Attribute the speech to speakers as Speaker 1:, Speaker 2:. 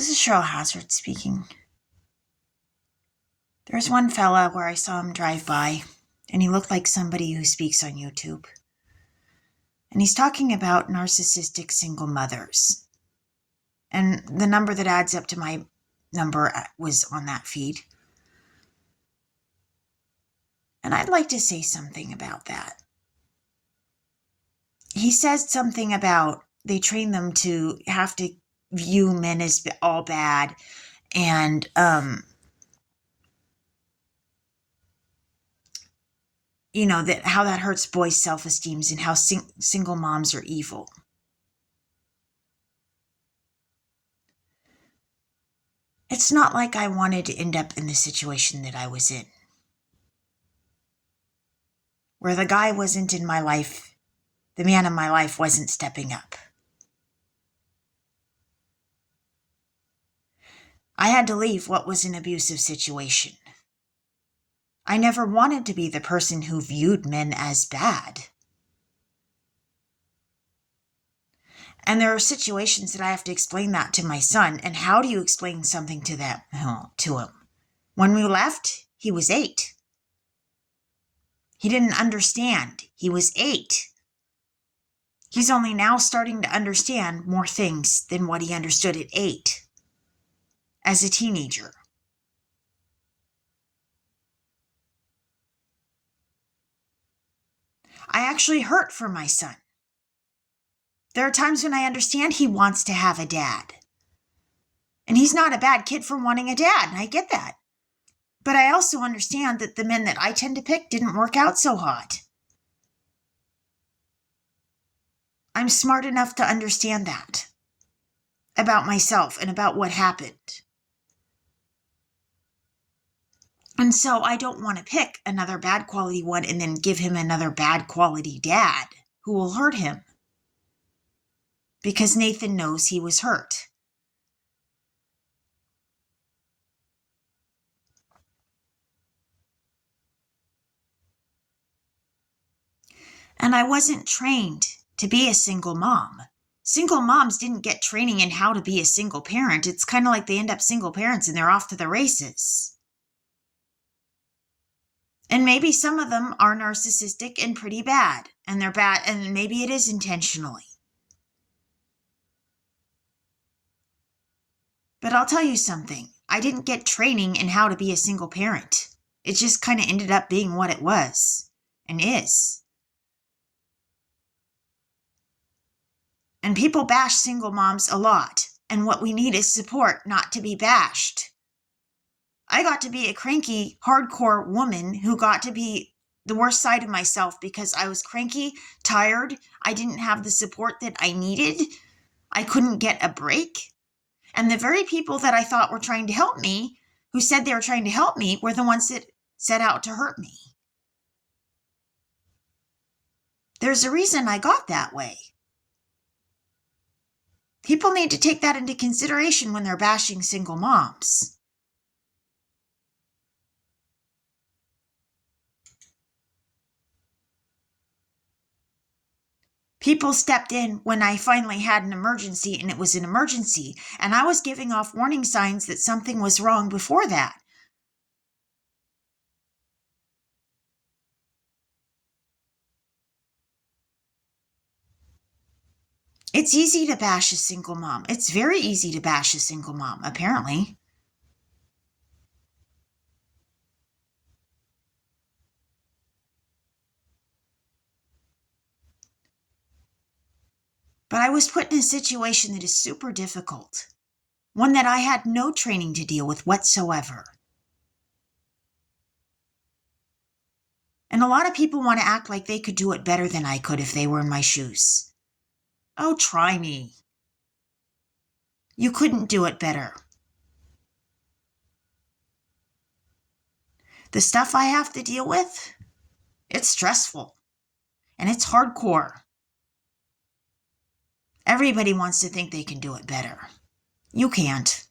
Speaker 1: This is Cheryl Hazzard speaking. There's one fella where I saw him drive by, and he looked like somebody who speaks on YouTube. And he's talking about narcissistic single mothers. And the number that adds up to my number was on that feed. And I'd like to say something about that. He says something about they train them to have to view men as all bad, and that how that hurts boys' self-esteems and how single moms are evil. It's not like I wanted to end up in the situation that I was in, where the guy wasn't in my life, the man in my life wasn't stepping up. I had to leave what was an abusive situation. I never wanted to be the person who viewed men as bad. And there are situations that I have to explain that to my son. And how do you explain something to him? When we left, he was 8. He didn't understand. He was 8. He's only now starting to understand more things than what he understood at 8 as a teenager. I actually hurt for my son. There are times when I understand he wants to have a dad. And he's not a bad kid for wanting a dad, and I get that. But I also understand that the men that I tend to pick didn't work out so hot. I'm smart enough to understand that about myself and about what happened. And so I don't want to pick another bad quality one and then give him another bad quality dad who will hurt him. Because Nathan knows he was hurt. And I wasn't trained to be a single mom. Single moms didn't get training in how to be a single parent. It's kind of like they end up single parents and they're off to the races. And maybe some of them are narcissistic and pretty bad. And they're bad, and maybe it is intentionally. But I'll tell you something. I didn't get training in how to be a single parent. It just kind of ended up being what it was and is. And people bash single moms a lot. And what we need is support, not to be bashed. I got to be a cranky, hardcore woman who got to be the worst side of myself because I was cranky, tired. I didn't have the support that I needed. I couldn't get a break. And the very people that I thought were trying to help me, who said they were trying to help me, were the ones that set out to hurt me. There's a reason I got that way. People need to take that into consideration when they're bashing single moms. People stepped in when I finally had an emergency, and it was an emergency, and I was giving off warning signs that something was wrong before that. It's easy to bash a single mom. It's very easy to bash a single mom, apparently. But I was put in a situation that is super difficult, one that I had no training to deal with whatsoever. And a lot of people want to act like they could do it better than I could if they were in my shoes. Oh, try me. You couldn't do it better. The stuff I have to deal with, it's stressful and it's hardcore. Everybody wants to think they can do it better. You can't.